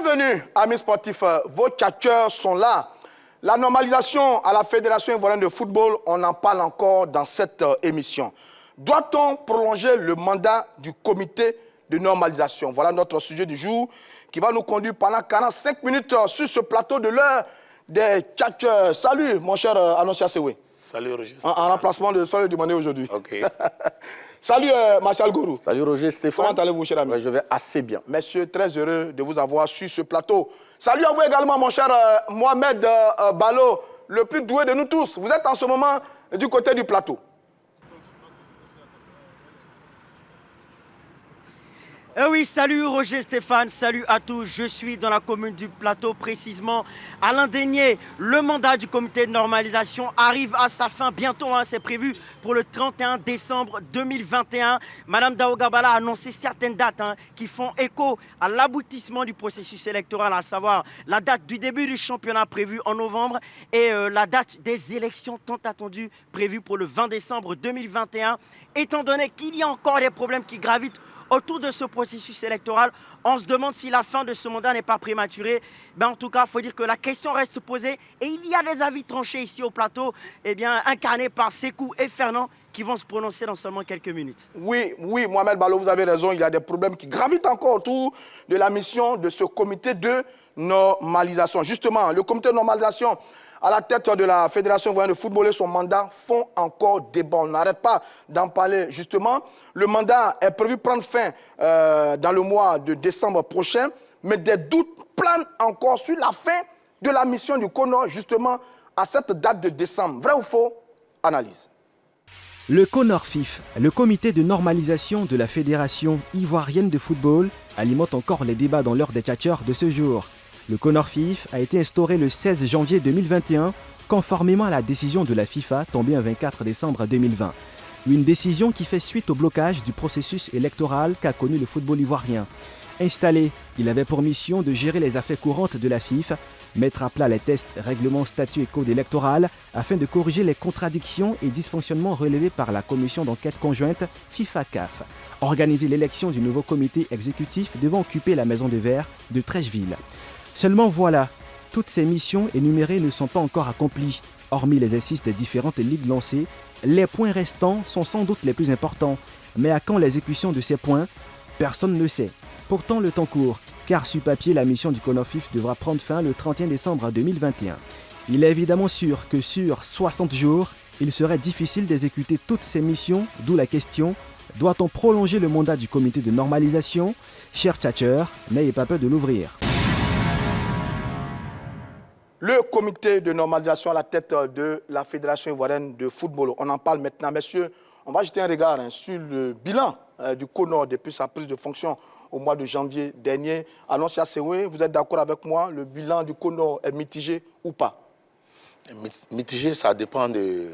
Bienvenue, amis sportifs. Vos tchatcheurs sont là. La normalisation à la Fédération ivoirienne de football, on en parle encore dans cette émission. Doit-on prolonger le mandat du comité de normalisation? Voilà notre sujet du jour qui va nous conduire pendant 45 minutes sur ce plateau de l'heure des tchatcheurs. Salut, mon cher Annoncia Sewe. Salut, Roger. En remplacement de Soleil Dumandé aujourd'hui. Ok. Salut, Martial Gourou. Salut, Roger, Stéphane. Comment allez-vous, cher ami? Ouais, je vais assez bien. Messieurs, très heureux de vous avoir sur ce plateau. Salut à vous également, mon cher Mohamed Balo, le plus doué de nous tous. Vous êtes en ce moment du côté du plateau. Oui, salut Roger Stéphane, salut à tous. Je suis dans la commune du Plateau, précisément à l'Indénié. Le mandat du comité de normalisation arrive à sa fin bientôt. C'est prévu pour le 31 décembre 2021. Madame Daougabala a annoncé certaines dates qui font écho à l'aboutissement du processus électoral, à savoir la date du début du championnat prévu en novembre et la date des élections tant attendues prévues pour le 20 décembre 2021. Étant donné qu'il y a encore des problèmes qui gravitent autour de ce processus électoral, on se demande si la fin de ce mandat n'est pas prématurée. En tout cas, il faut dire que la question reste posée et il y a des avis tranchés ici au plateau, incarnés par Sekou et Fernand, qui vont se prononcer dans seulement quelques minutes. Oui, Mohamed Balo, vous avez raison. Il y a des problèmes qui gravitent encore autour de la mission de ce comité de normalisation. Justement, le comité de normalisation à la tête de la Fédération ivoirienne de football et son mandat font encore débat. On n'arrête pas d'en parler. Justement, le mandat est prévu prendre fin dans le mois de décembre prochain, mais des doutes planent encore sur la fin de la mission du CONO, justement, à cette date de décembre. Vrai ou faux? Analyse. Le CONORFIF, le comité de normalisation de la Fédération ivoirienne de football, alimente encore les débats dans l'heure des tchatcheurs de ce jour. Le CONORFIF a été instauré le 16 janvier 2021, conformément à la décision de la FIFA tombée un 24 décembre 2020. Une décision qui fait suite au blocage du processus électoral qu'a connu le football ivoirien. Installé, il avait pour mission de gérer les affaires courantes de la FIFA, mettre à plat les tests, règlements, statuts et codes électoraux afin de corriger les contradictions et dysfonctionnements relevés par la commission d'enquête conjointe FIFA-CAF. Organiser l'élection du nouveau comité exécutif devant occuper la maison de verre de Trècheville. Seulement voilà, toutes ces missions énumérées ne sont pas encore accomplies. Hormis les exercices des différentes ligues lancées, les points restants sont sans doute les plus importants. Mais à quand l'exécution de ces points? Personne ne le sait. Pourtant le temps court, car sur papier la mission du CONORFIF devra prendre fin le 31 décembre 2021. Il est évidemment sûr que sur 60 jours, il serait difficile d'exécuter toutes ces missions, d'où la question: doit-on prolonger le mandat du comité de normalisation? Chers tchatcheurs, n'ayez pas peur de l'ouvrir. Le comité de normalisation à la tête de la Fédération ivoirienne de football. On en parle maintenant. Messieurs, on va jeter un regard sur le bilan du CONO depuis sa prise de fonction au mois de janvier dernier. Annoncia Sewe, vous êtes d'accord avec moi? Le bilan du CONO est mitigé ou pas? Mitigé, ça dépend du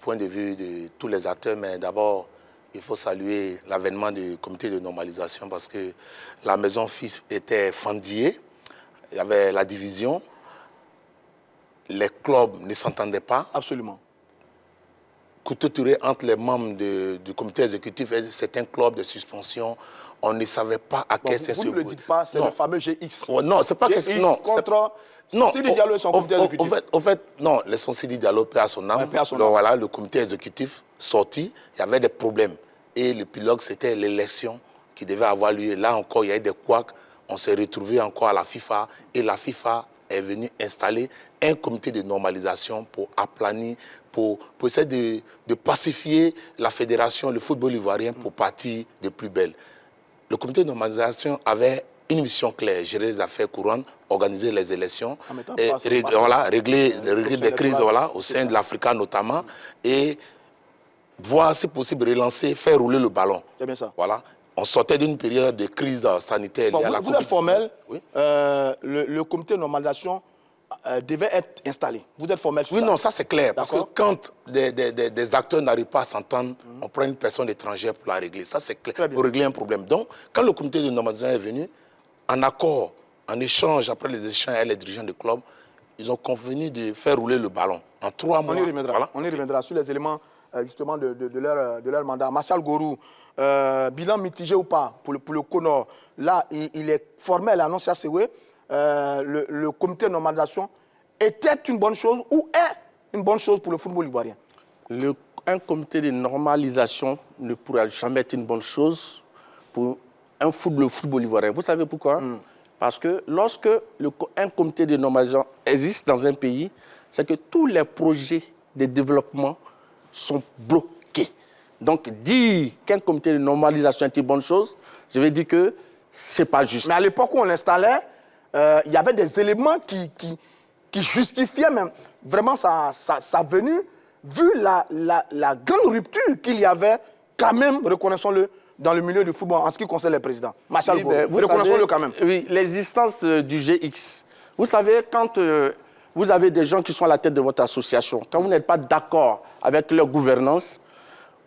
point de vue de tous les acteurs, mais d'abord, il faut saluer l'avènement du comité de normalisation parce que la maison FIF était fendillée, il y avait la division. Les clubs ne s'entendaient pas. Absolument. Couteau tiré entre les membres du comité exécutif et certains clubs de suspension. On ne savait pas à quel sens. Vous ne le dites pas, c'est le fameux GX. Oh, non, c'est pas GX contre Sidi Diallo et son comité exécutif. Au fait, non, laissons Sidi Diallo, paix à son âme. Donc voilà, le comité exécutif sorti, il y avait des problèmes. Et le pilote, c'était l'élection qui devait avoir lieu. Là encore, il y a eu des couacs. On s'est retrouvé encore à la FIFA et la FIFA est venue installer un comité de normalisation pour aplanir, pour essayer de pacifier la fédération, le football ivoirien pour partir de plus belle. Le comité de normalisation avait une mission claire: gérer les affaires courantes, organiser les élections, et régler des crises au sein de l'Afrique notamment, et voir si possible relancer, faire rouler le ballon. C'est bien ça. Voilà. On sortait d'une période de crise sanitaire. Bon, vous êtes formel, oui. Le comité de normalisation devait être installé. Vous êtes formel sur ça? Oui, non, ça c'est clair. Parce que quand des acteurs n'arrivent pas à s'entendre, on prend une personne étrangère pour la régler. Ça c'est clair, pour régler un problème. Donc, quand le comité de normalisation est venu, en accord, en échange, après les échanges avec les dirigeants du club, ils ont convenu de faire rouler le ballon en 3 mois. On y reviendra, voilà. On y reviendra sur les éléments justement de leur mandat. Martial Gourou, bilan mitigé ou pas pour le CONO? Là, il est formel, annoncé à Sewe. le comité de normalisation était une bonne chose ou est une bonne chose pour le football ivoirien? Un comité de normalisation ne pourra jamais être une bonne chose pour le football ivoirien. Vous savez pourquoi? Parce que lorsque un comité de normalisation existe dans un pays, c'est que tous les projets de développement sont bloqués. Donc, dire qu'un comité de normalisation est une bonne chose, je vais dire que ce n'est pas juste. Mais à l'époque où on l'installait, il y avait des éléments qui justifiaient même vraiment sa venue, vu la grande rupture qu'il y avait quand même, reconnaissons-le, dans le milieu du football en ce qui concerne les présidents. Marshal Goro, reconnaissons-le quand même. Oui, l'existence du GX. Vous savez, quand vous avez des gens qui sont à la tête de votre association, quand vous n'êtes pas d'accord avec leur gouvernance,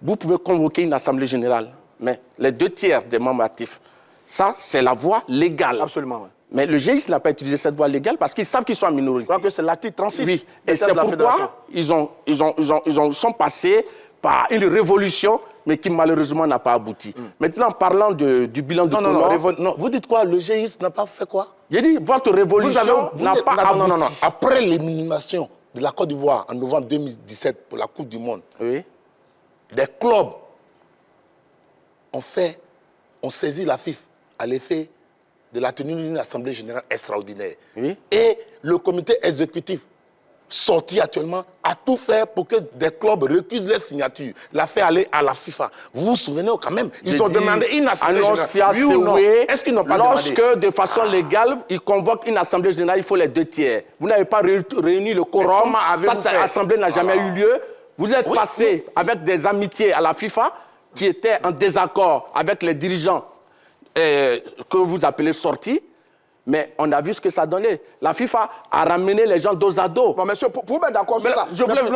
vous pouvez convoquer une assemblée générale. Mais les 2/3 des membres actifs, ça, c'est la voie légale. Absolument, oui. Mais le GX n'a pas utilisé cette voie légale parce qu'ils savent qu'ils sont en minorité. Je crois que c'est l'article 36. Oui, et c'est pourquoi ils sont passés par une révolution, mais qui malheureusement n'a pas abouti. Maintenant, parlant du bilan du Conor... Non, vous dites quoi? Le GIS n'a pas fait quoi? J'ai dit, votre révolution n'a pas abouti. Non. Après l'élimination de la Côte d'Ivoire en novembre 2017 pour la Coupe du Monde, oui, des clubs ont saisi la FIFA à l'effet de la tenue d'une assemblée générale extraordinaire. Oui. Et le comité exécutif sorti actuellement a tout fait pour que des clubs recusent les signatures, l'a fait aller à la FIFA. Vous vous souvenez quand même, ils ont demandé une assemblée générale. Oui ou non? Est-ce qu'ils n'ont pas demandé? Lorsque, de façon légale, ils convoquent une assemblée générale, il faut les 2/3. Vous n'avez pas réuni le quorum, cette assemblée n'a jamais eu lieu. Vous êtes passé avec des amitiés à la FIFA qui étaient en désaccord avec les dirigeants que vous appelez sortis. Mais on a vu ce que ça donnait. La FIFA a ramené les gens dos à dos. Bon, monsieur, pour mettre d'accord sur ça,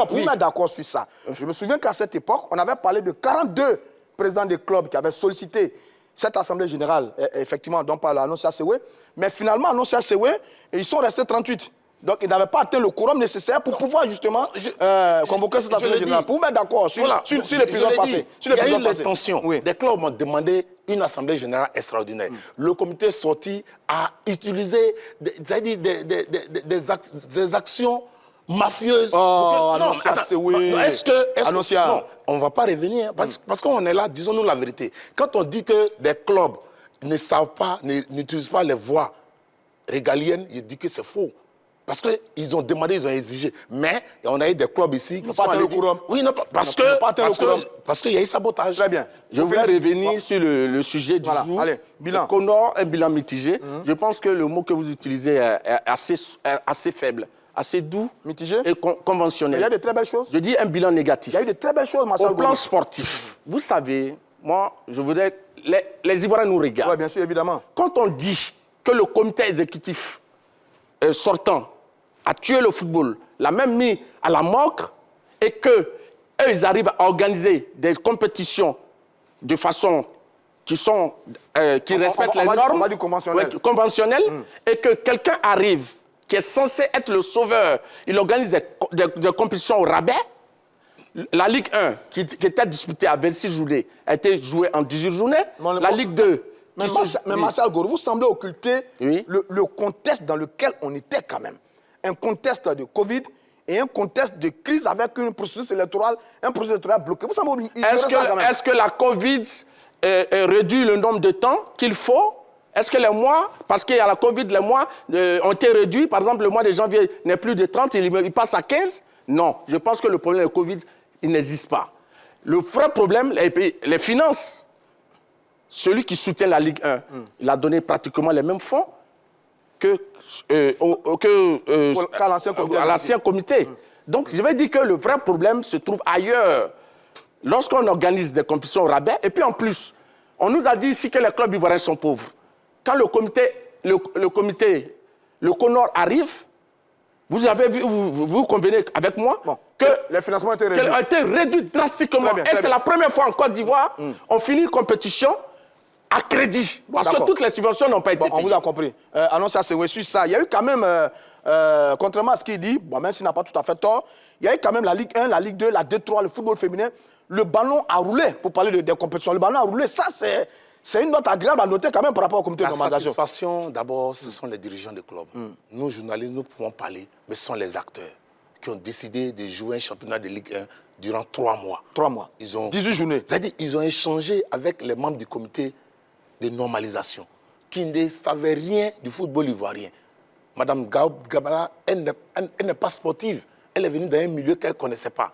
pour mettre d'accord sur ça, je me souviens qu'à cette époque, on avait parlé de 42 présidents des clubs qui avaient sollicité cette assemblée générale, effectivement, dont parle Anosia Sewe. Mais finalement, Anosia Sewe, ils sont restés 38. Donc, ils n'avaient pas atteint le quorum nécessaire pour pouvoir justement convoquer cette assemblée générale. Pour mettre d'accord sur l'épisode passé. Il y a eu les tensions. Oui. Des clubs ont demandé une assemblée générale extraordinaire. Le comité sorti a utilisé des actions mafieuses. Non, on ne va pas revenir. Parce qu'on est là, disons-nous la vérité. Quand on dit que des clubs ne savent pas, n'utilisent pas les voies régaliennes, il dit que c'est faux. Parce qu'ils ont demandé, ils ont exigé. Mais on a eu des clubs ici qui sont allés dire... Oui, non, parce qu'il y a eu sabotage. Très bien. Je voulais revenir sur le sujet du jour. Allez, bilan. Conor, un bilan mitigé. Je pense que le mot que vous utilisez est assez faible, assez doux, mitigé et conventionnel. Il y a de très belles choses. Je dis un bilan négatif. Il y a eu de très belles choses, Marcel. Au plan sportif, vous savez, moi, je voudrais... Les Ivoiriens nous regardent. Oui, bien sûr, évidemment. Quand on dit que le comité exécutif sortant a tué le football, l'a même mis à la morgue, et qu'eux, ils arrivent à organiser des compétitions de façon qui respectent les normes conventionnelles, et que quelqu'un arrive qui est censé être le sauveur, il organise des compétitions au rabais. La Ligue 1, qui était disputée à 26 journées, a été jouée en 18 journées. La Ligue 2... Mais Marcel Goro, vous semblez occulter le contexte dans lequel on était quand même. Un contexte de Covid et un contexte de crise avec un processus électoral bloqué. Vous semblez ignorer ça quand même. Est-ce que la Covid réduit le nombre de temps qu'il faut? Est-ce que les mois, parce qu'il y a la Covid, les mois ont été réduits? Par exemple, le mois de janvier n'est plus de 30, il passe à 15? Non, je pense que le problème de Covid, il n'existe pas. Le vrai problème, les finances. Celui qui soutient la Ligue 1, il a donné pratiquement les mêmes fonds à l'ancien comité. Donc, je vais dire que le vrai problème se trouve ailleurs. Lorsqu'on organise des compétitions au rabais, et puis en plus, on nous a dit ici que les clubs ivoiriens sont pauvres. Quand le Conor arrive, vous convenez avec moi que les financements ont été réduits drastiquement. Et c'est la première fois en Côte d'Ivoire, on finit une compétition à crédit. Parce que toutes les subventions n'ont pas été payées. On vous a compris. Anosia Sewe, sur ça, il y a eu quand même, contrairement à ce qu'il dit, même s'il n'a pas tout à fait tort, il y a eu quand même la Ligue 1, la Ligue 2, la D3, le football féminin. Le ballon a roulé, pour parler des compétitions. Le ballon a roulé. Ça, C'est une note agréable à noter quand même par rapport au comité de La normalisation. satisfaction, d'abord, ce sont les dirigeants des clubs. Nous, journalistes, nous pouvons parler, mais ce sont les acteurs qui ont décidé de jouer un championnat de Ligue 1 durant 3 mois. 3 mois. Ils ont, 18 journées. C'est-à-dire qu'ils ont échangé avec les membres du comité de normalisation qui ne savaient rien du football ivoirien. Madame Gabara, elle n'est pas sportive. Elle est venue dans un milieu qu'elle ne connaissait pas.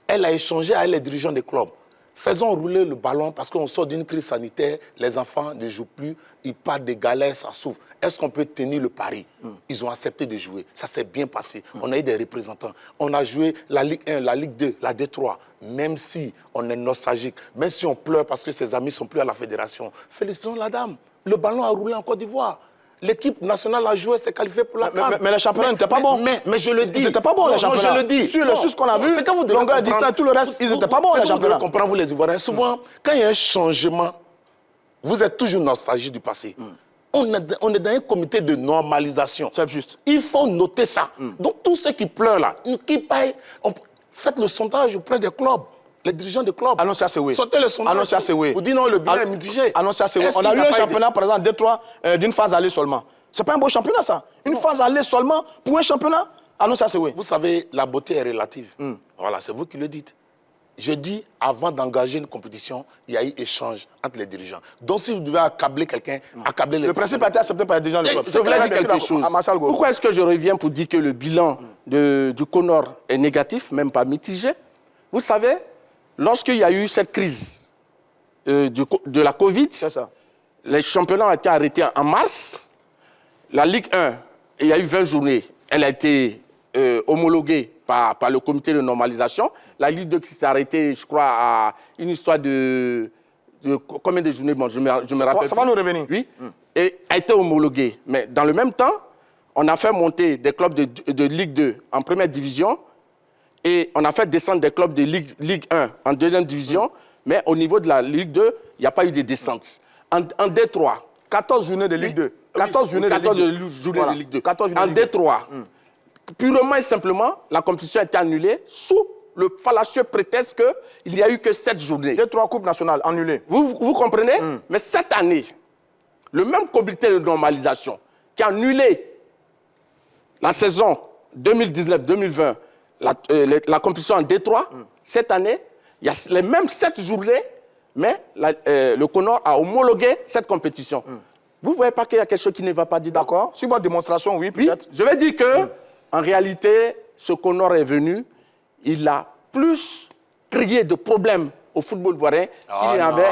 Elle a échangé avec les dirigeants des clubs. Faisons rouler le ballon parce qu'on sort d'une crise sanitaire, les enfants ne jouent plus, ils partent des galères, ça souffre. Est-ce qu'on peut tenir le pari? Ils ont accepté de jouer, ça s'est bien passé. On a eu des représentants. On a joué la Ligue 1, la Ligue 2, la D3, même si on est nostalgique, même si on pleure parce que ses amis ne sont plus à la fédération. Félicitons la dame, le ballon a roulé en Côte d'Ivoire. L'équipe nationale a joué, s'est qualifiée pour la CAN. Mais les championnats n'étaient pas bons. Mais je le dis. Ils n'étaient pas bons, les championnats. Je le dis. Sur le sus qu'on a vu, c'est quand vous devez longueur distance, tout le reste, ils n'étaient pas bons, les championnats. Vous comprenez, vous les Ivoiriens. Souvent, quand il y a un changement, vous êtes toujours nostalgique du passé. On est dans un comité de normalisation. C'est juste. Il faut noter ça. Donc, tous ceux qui pleurent là, qui payent, faites le sondage auprès des clubs. Les dirigeants des clubs. Annoncez à Séoué. Sortez le sondage. Annoncez à Séoué. Vous dites non, le bilan est mitigé. Annoncez à Séoué. On a eu un championnat, par exemple, Détroit, d'une phase aller seulement. C'est pas un beau championnat, ça. Une phase aller seulement pour un championnat. Annoncez à Séoué. Vous savez, la beauté est relative. Voilà, c'est vous qui le dites. Je dis, avant d'engager une compétition, il y a eu échange entre les dirigeants. Donc, si vous devez accabler quelqu'un, accablez les. Le principe a été accepté par les dirigeants du club. Je voulais dire quelque chose. Pourquoi est-ce que je reviens pour dire que le bilan du CONOR est négatif, même pas mitigé? Vous savez, lorsqu'il y a eu cette crise de la Covid, les championnats ont été arrêtés en mars. La Ligue 1, il y a eu 20 journées. Elle a été homologuée par le comité de normalisation. La Ligue 2 qui s'est arrêtée, je crois, à une histoire de combien de journées? Bon, je me rappelle. Ça va nous revenir. Oui. Et a été homologuée. Mais dans le même temps, on a fait monter des clubs de Ligue 2 en première division et on a fait descendre des clubs de Ligue 1 en deuxième division. Mais au niveau de la Ligue 2, il n'y a pas eu de descente. En D3, 14 journées de Ligue 2. 14 journées de Ligue 2. En D3, purement et simplement, la compétition a été annulée sous le fallacieux prétexte qu'il n'y a eu que 7 journées. D3 Coupe nationale annulée. Vous comprenez? Mais cette année, le même comité de normalisation qui a annulé la saison 2019-2020, la compétition en D3, cette année, il y a les mêmes 7 journées, mais le CONOR a homologué cette compétition. Vous ne voyez pas qu'il y a quelque chose qui ne va pas dire? D'accord. Sur votre démonstration, oui, peut-être. Je vais dire que, en réalité, ce CONOR est venu, il a plus créé de problèmes au football ivoirien qu'il y avait.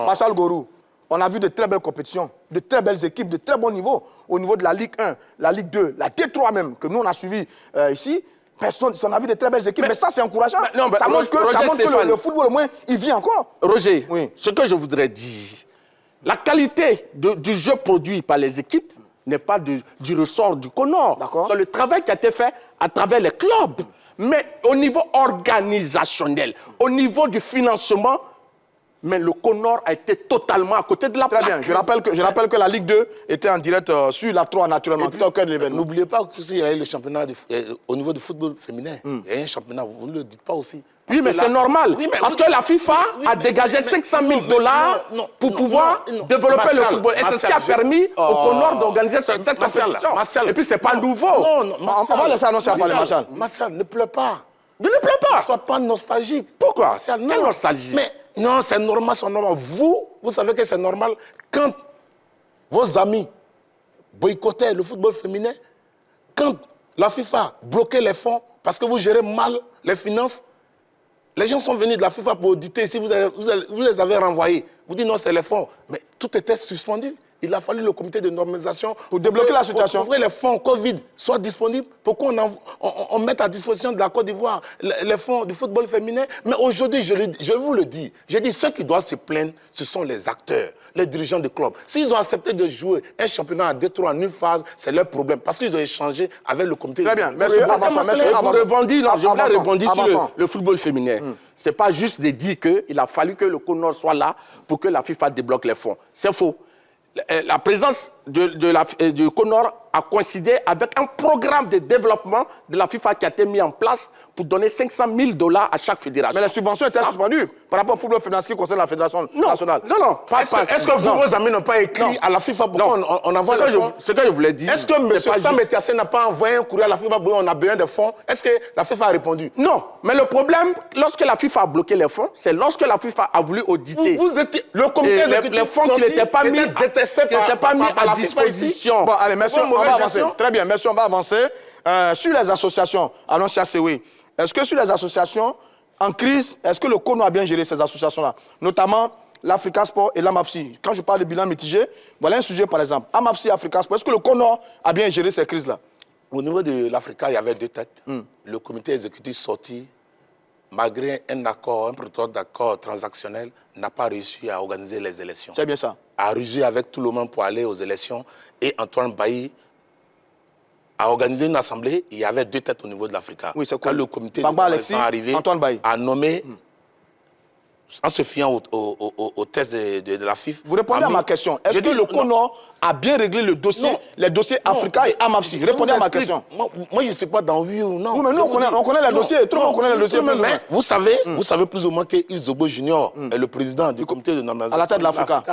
Massal Gorou, on a vu de très belles compétitions, de très belles équipes, de très bons niveaux. Au niveau de la Ligue 1, la Ligue 2, la D3 même, que nous on a suivi ici. On a vu de très belles équipes, mais ça c'est encourageant. Ça montre que le football, au moins, il vit encore. Roger, ce que je voudrais dire, la qualité du jeu produit par les équipes n'est pas du ressort du CONOR. C'est le travail qui a été fait à travers les clubs. Mais au niveau organisationnel, au niveau du financement, mais le CONOR a été totalement à côté de la plaque. Très bien. Je rappelle que la Ligue 2 était en direct sur la 3 naturellement, tout au cœur de l'événement. N'oubliez pas qu'il y a eu le championnat au niveau du football féminin. Il y a un championnat, vous ne le dites pas aussi. Oui, mais c'est normal. Parce que la FIFA a dégagé 500 000 $ pour pouvoir développer le football. Et c'est ce qui a permis au CONOR d'organiser cette compétition. Et puis, ce n'est pas nouveau. On va laisser annoncer à parler, Marshall. Marshall, ne pleure pas. Ne pleure pas. Ne sois pas nostalgique. Pourquoi? Quelle nostalgie? Mais non, c'est normal, c'est normal. Vous savez que c'est normal quand vos amis boycottaient le football féminin, quand la FIFA bloquait les fonds parce que vous gérez mal les finances. Les gens sont venus de la FIFA pour auditer. Si vous les avez renvoyés, vous dites non, c'est les fonds. Mais tout était suspendu. Il a fallu le comité de normalisation pour débloquer la situation. Pour que les fonds Covid soient disponibles, pour qu'on mette à disposition de la Côte d'Ivoire les fonds du football féminin. Mais aujourd'hui, je vous le dis, j'ai dit ceux qui doivent se plaindre, ce sont les acteurs, les dirigeants du club. S'ils ont accepté de jouer un championnat à D3 en une phase, c'est leur problème. Parce qu'ils ont échangé avec le comité. Très bien. Merci. Je voulais rebondir sur le football féminin. Ce n'est pas juste de dire qu'il a fallu que le CONOR soit là pour que la FIFA débloque les fonds. C'est faux. La présence du CONOR a coïncidé avec un programme de développement de la FIFA qui a été mis en place pour donner 500 000 $, à chaque fédération. Mais les subventions étaient suspendues par rapport au football financier qui concerne la fédération nationale. Non. Est-ce que vos amis n'ont pas écrit à la FIFA pour qu'on envoie les fonds? Ce que je voulais dire... Est-ce que M. Sam Etiassé n'a pas envoyé un courrier à la FIFA pour on a besoin de fonds? Est-ce que la FIFA a répondu? Non, mais le problème, lorsque la FIFA a bloqué les fonds, c'est lorsque la FIFA a voulu auditer. Vous étiez... Le comité exécutif les fonds qui n'étaient pas mis, à disposition. Bon, allez, merci, on va avancer. Très bien, merci, on va avancer. Sur les associations, allons chez ACW. Est-ce que sur les associations en crise, est-ce que le CONO a bien géré ces associations-là? Notamment l'Africa Sport et l'AMAFSI. Quand je parle de bilan mitigé, voilà un sujet par exemple. AMAFSI, Africa Sport, est-ce que le CONO a bien géré ces crises-là? Au niveau de l'Africa, il y avait deux têtes. Le comité exécutif sorti, malgré un accord, un protocole d'accord transactionnel, n'a pas réussi à organiser les élections. C'est bien ça. A rusé avec tout le monde pour aller aux élections. Et Antoine Bailly a organisé une assemblée. Il y avait deux têtes au niveau de l'Africa. Oui, c'est quoi? Quand le comité Alexis, est arrivé, Antoine Bailly a nommé, en se fiant au test de la FIFA. Vous répondez à ma question. Est-ce que le CONO a bien réglé le dossier, les dossiers Africa et AMAFSI? Répondez à ma question. Moi, je ne sais pas dans oui ou non. Oui, mais nous, on connaît les dossiers. Tout le monde connaît les dossiers. Mais vous savez plus ou moins que Yves Zobo Junior est le président du comité de normalisation. À la tête de l'Africa.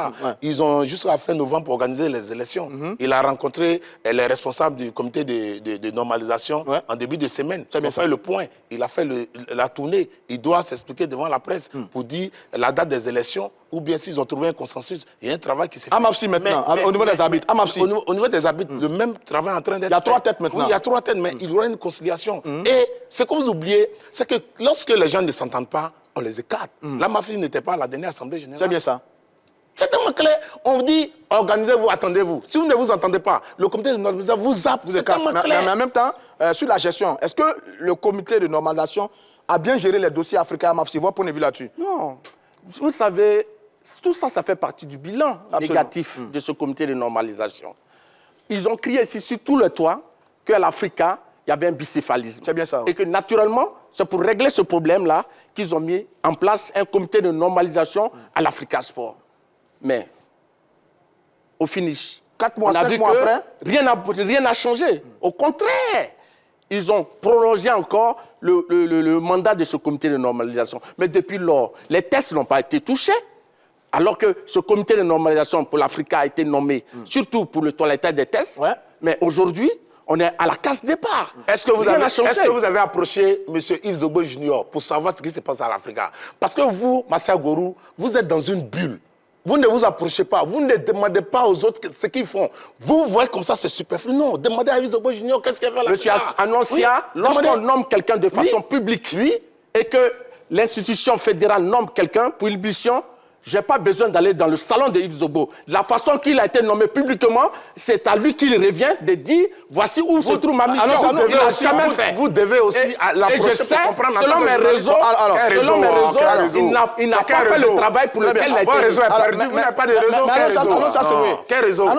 Ils ont jusqu'à fin novembre pour organiser les élections. Il a rencontré les responsables du comité de normalisation en début de semaine. Il a fait le point. Il a fait la tournée. Il doit s'expliquer devant la presse pour dire la date des élections, ou bien s'ils ont trouvé un consensus. Il y a un travail qui s'est fait. AMAFSI maintenant, au niveau des arbitres. AMAFSI. Au niveau des arbitres, le même travail est en train d'être fait. Il y a 3 têtes maintenant. Oui, il y a 3 têtes, mais il y aura une conciliation. Et ce que vous oubliez, c'est que lorsque les gens ne s'entendent pas, on les écarte. L'AMAFSI n'était pas à la dernière assemblée générale. C'est bien ça. C'est tellement clair. On dit, organisez-vous, attendez-vous. Si vous ne vous entendez pas, le comité de normalisation vous zappe. C'est tellement clair. Mais en même temps, sur la gestion, est-ce que le comité de normalisation a bien géré les dossiers africains AMAFSI? Votre point de vue là-dessus? Non. Vous savez, tout ça, ça fait partie du bilan négatif de ce comité de normalisation. Ils ont crié ici sur tout le toit qu'à l'Africa, il y avait un bicéphalisme. C'est bien ça. Et que naturellement, c'est pour régler ce problème-là qu'ils ont mis en place un comité de normalisation à l'Africa Sport. Mais, au finish, 4 mois, 5 mois après, rien n'a changé. Au contraire, ils ont prolongé encore le mandat de ce comité de normalisation. Mais depuis lors, les tests n'ont pas été touchés. Alors que ce comité de normalisation pour l'Africa a été nommé, surtout pour le toilettage des tests. Mais aujourd'hui, on est à la case départ. Est-ce que vous avez approché M. Yves Zobo Junior pour savoir ce qui se passe à l'Africa? Parce que vous, Massa Gorou, vous êtes dans une bulle. Vous ne vous approchez pas. Vous ne demandez pas aux autres ce qu'ils font. Vous voyez comme ça, c'est superflu. Non, demandez à Yves Zobo Junior qu'est-ce qu'il fait à l'Africa. Monsieur Annoncia, lorsqu'on nomme quelqu'un de façon publique et que l'institution fédérale nomme quelqu'un pour une mission, je n'ai pas besoin d'aller dans le salon de Yves Zobo. La façon qu'il a été nommé publiquement, c'est à lui qu'il revient de dire voici où se trouve ma mission. Il n'a jamais fait. Vous devez aussi l'approcher pour comprendre. Selon mes réseaux, il n'a pas fait le travail pour lequel il a été. Votre réseau est perdu, vous n'avez pas de réseau. Quel réseau?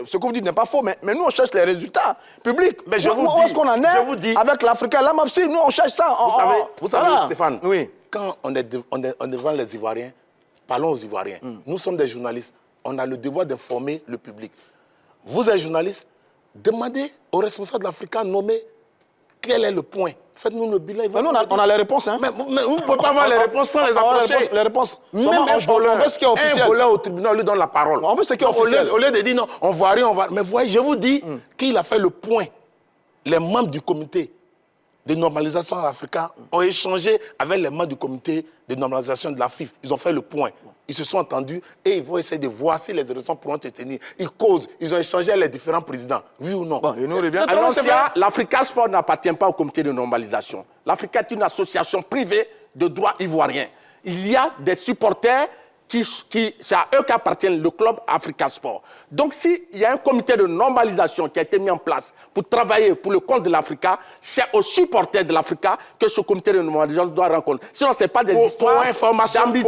Ce que vous dites n'est pas faux, mais nous on cherche les résultats publics. Mais je vous dis, où est-ce qu'on en est avec l'Africa, l'AMAFSI? Nous on cherche ça. Vous savez, Stéphane, quand on est devant les Ivoiriens, parlons aux Ivoiriens. Nous sommes des journalistes. On a le devoir d'informer le public. Vous êtes journaliste, demandez aux responsables de l'Africa nommés quel est le point. Faites-nous le bilan. Nous, on a les réponses. Hein. Mais vous ne pouvez pas avoir les réponses sans les approcher. Les réponses. Même un voleur au tribunal lui donne la parole. On veut ce qui est officiel. Au lieu de dire non, on voit rien, on va... Mais voyez, je vous dis qu'il a fait le point. Les membres du comité de normalisation africaine ont échangé avec les membres du comité de normalisation de la FIFA. Ils ont fait le point. Ils se sont entendus et ils vont essayer de voir si les élections pourront se tenir. Ils causent. Ils ont échangé avec les différents présidents. Oui ou non? L'Africa Sport n'appartient pas au comité de normalisation. L'Africa est une association privée de droit ivoirien. Il y a des supporters c'est à eux qu'appartient le club Africa Sport. Donc, s'il y a un comité de normalisation qui a été mis en place pour travailler pour le compte de l'Africa, c'est aux supporters de l'Africa que ce comité de normalisation doit rencontrer. Sinon, ce n'est pas des histoires d'amitié.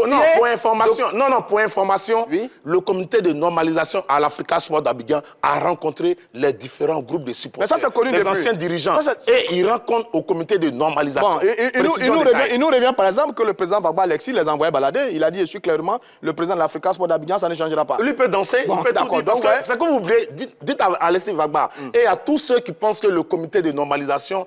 Pour information, le comité de normalisation à l'Africa Sport d'Abidjan a rencontré les différents groupes de supporters, mais ça, c'est connu les anciens dirigeants, et ils rencontrent au comité de normalisation. Il nous revient, par exemple, que le président Baba Alexis les a envoyés balader. Il a dit, je suis clairement, le président de l'Africa Sport d'Abidjan, ça ne changera pas. Lui peut danser, Bon, il peut tout d'accord, dire. Parce donc, que c'est que vous oubliez, dites à Alexis Vagba et à tous ceux qui pensent que le comité de normalisation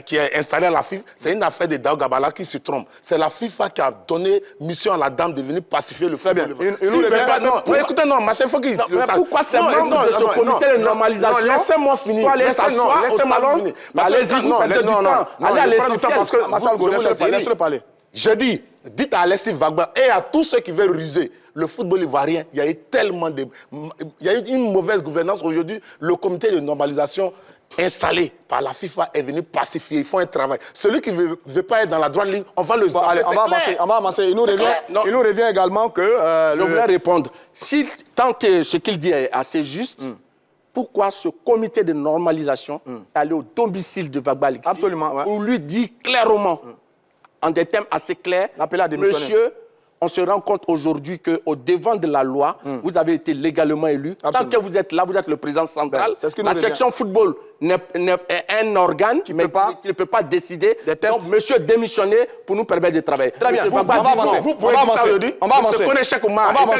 qui est installé à la FIFA, c'est une affaire de Dao Gabala qui se trompe. C'est la FIFA qui a donné mission à la dame de venir pacifier le football. Très bien. Écoutez, non, mais c'est faut qu'il... Pourquoi ces membres de ce comité de normalisation laissez-moi finir. soit allés s'asseoir au salon? Allez-y, vous perdez du temps. Allez à l'essentiel. Parce que Marcel Go, laisse-le parler. J'ai dit, dites à Alexis Vagba et à tous ceux qui veulent ruser le football ivoirien, il y a eu tellement de... Il y a eu une mauvaise gouvernance aujourd'hui. Le comité de normalisation installé par la FIFA est venu pacifier. Ils font un travail. Celui qui ne veut pas être dans la droite ligne, on va le allez, on va avancer. Il nous revient également que... Je voulais répondre. Si tant que ce qu'il dit est assez juste, pourquoi ce comité de normalisation est allé au domicile de Vagba Alexis? Absolument, ouais. Où lui dit clairement, en des termes assez clairs, monsieur, on se rend compte aujourd'hui qu'au devant de la loi, vous avez été légalement élu. Absolument. Tant que vous êtes là, vous êtes le président central. C'est ce que la section football est un organe qui ne peut pas décider. Donc, monsieur démissionner pour nous permettre de travailler. Très bien, on va avancer. Vous pouvez avancer. On va avancer.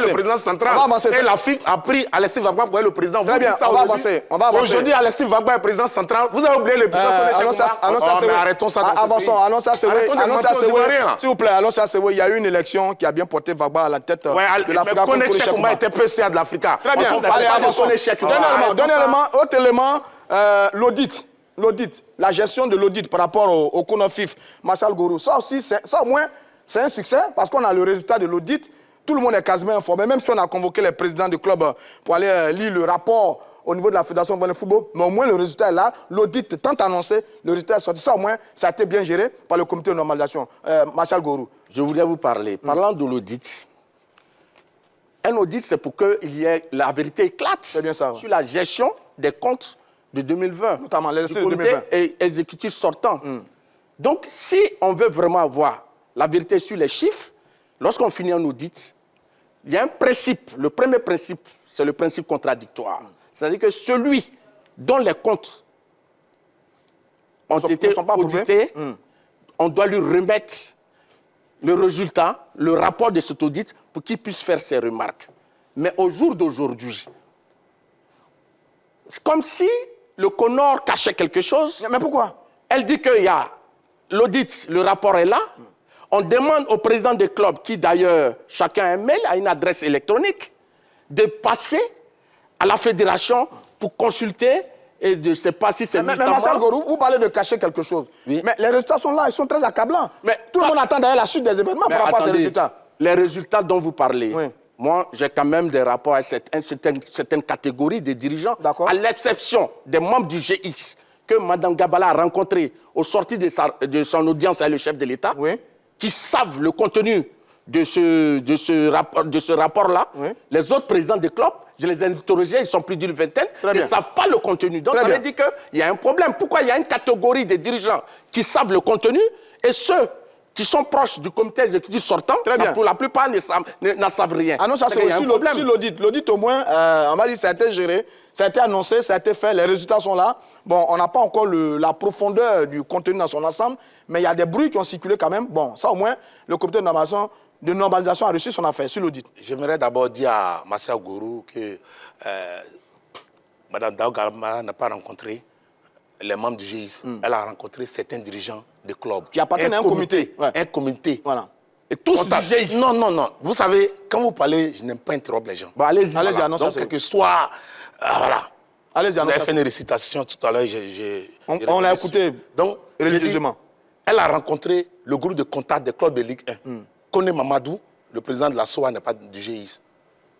Le président central. Et la FIFA a pris Alexis Vagba pour être le président. Très bien, on va avancer. Aujourd'hui, Alexis Vagba est président central. Vous avez oublié le président mais arrêtons ça. Avançons. Allons-y à s'il vous plaît, allons-y à il y a eu une élection qui a bien porté Vagba à la tête de l'Africa. Mais Cheikh Ouma était PCA de l'Africa. Très bien, allez, avançons. Autre élément, l'audit, la gestion de l'audit par rapport au CONOFIF, Marcel Gourou. Ça aussi, ça au moins, c'est un succès parce qu'on a le résultat de l'audit. Tout le monde est quasiment informé, même si on a convoqué les présidents du club pour aller lire le rapport au niveau de la Fédération de football. Mais au moins, le résultat est là. L'audit tant annoncé, le résultat est sorti. Ça, au moins, ça a été bien géré par le comité de normalisation. Marcel Gourou. Je voulais vous parler. Parlant de l'audit, un audit, c'est pour que la vérité éclate sur la gestion des comptes de 2020. Notamment les du comité exécutif sortant. Donc, si on veut vraiment avoir la vérité sur les chiffres, lorsqu'on finit un audit, il y a un principe. Le premier principe, c'est le principe contradictoire. C'est-à-dire que celui dont les comptes ont été audités, on doit lui remettre le résultat, le rapport de cet audit pour qu'il puisse faire ses remarques. Mais au jour d'aujourd'hui, c'est comme si le CONOR cachait quelque chose. Mais pourquoi? Elle dit qu'il y a l'audit, le rapport est là. On demande au président des clubs, qui d'ailleurs, chacun a un mail, a une adresse électronique, de passer à la fédération pour consulter et de ne sais pas si c'est... Mais Marcel Gourou, vous parlez de cacher quelque chose. Oui. Mais les résultats sont là, ils sont très accablants. Mais tout le monde attend d'ailleurs la suite des événements par rapport à ces résultats. Les résultats dont vous parlez, moi, j'ai quand même des rapports avec certaines catégories de dirigeants, à l'exception des membres du GX, que Mme Gabala a rencontré au sorti de son audience avec le chef de l'État, qui savent le contenu de ce rapport-là. Les autres présidents des clubs, je les ai interrogés, ils sont plus d'une vingtaine, ils ne savent pas le contenu. Donc, ça veut dire qu'il y a un problème. Pourquoi il y a une catégorie de dirigeants qui savent le contenu et ceux qui sont proches du comité exécutif sortant, pour la plupart, ne savent rien. Ah non, ça c'est aussi l'audit. L'audit, au moins, on va dire, ça a été géré, ça a été annoncé, ça a été fait, les résultats sont là. Bon, on n'a pas encore la profondeur du contenu dans son ensemble, mais il y a des bruits qui ont circulé quand même. Bon, ça au moins, le comité de normalisation a reçu son affaire sur l'audit. J'aimerais d'abord dire à Marcel Gourou que Mme Dao Gabala n'a pas rencontré les membres du GIS. Elle a rencontré certains dirigeants de clubs. Qui appartiennent à un comité. Un comité. Voilà. Et tous du GIS. Non. Vous savez, quand vous parlez, je n'aime pas interrompre les gens. Bon, allez-y. Donc, quel que soit... voilà. Allez-y, vous avez fait une récitation tout à l'heure. On l'a écouté donc, religieusement. Elle a rencontré le groupe de contact des clubs de Ligue 1. Kone Mamadou, le président de la SOA, n'est pas du GIS.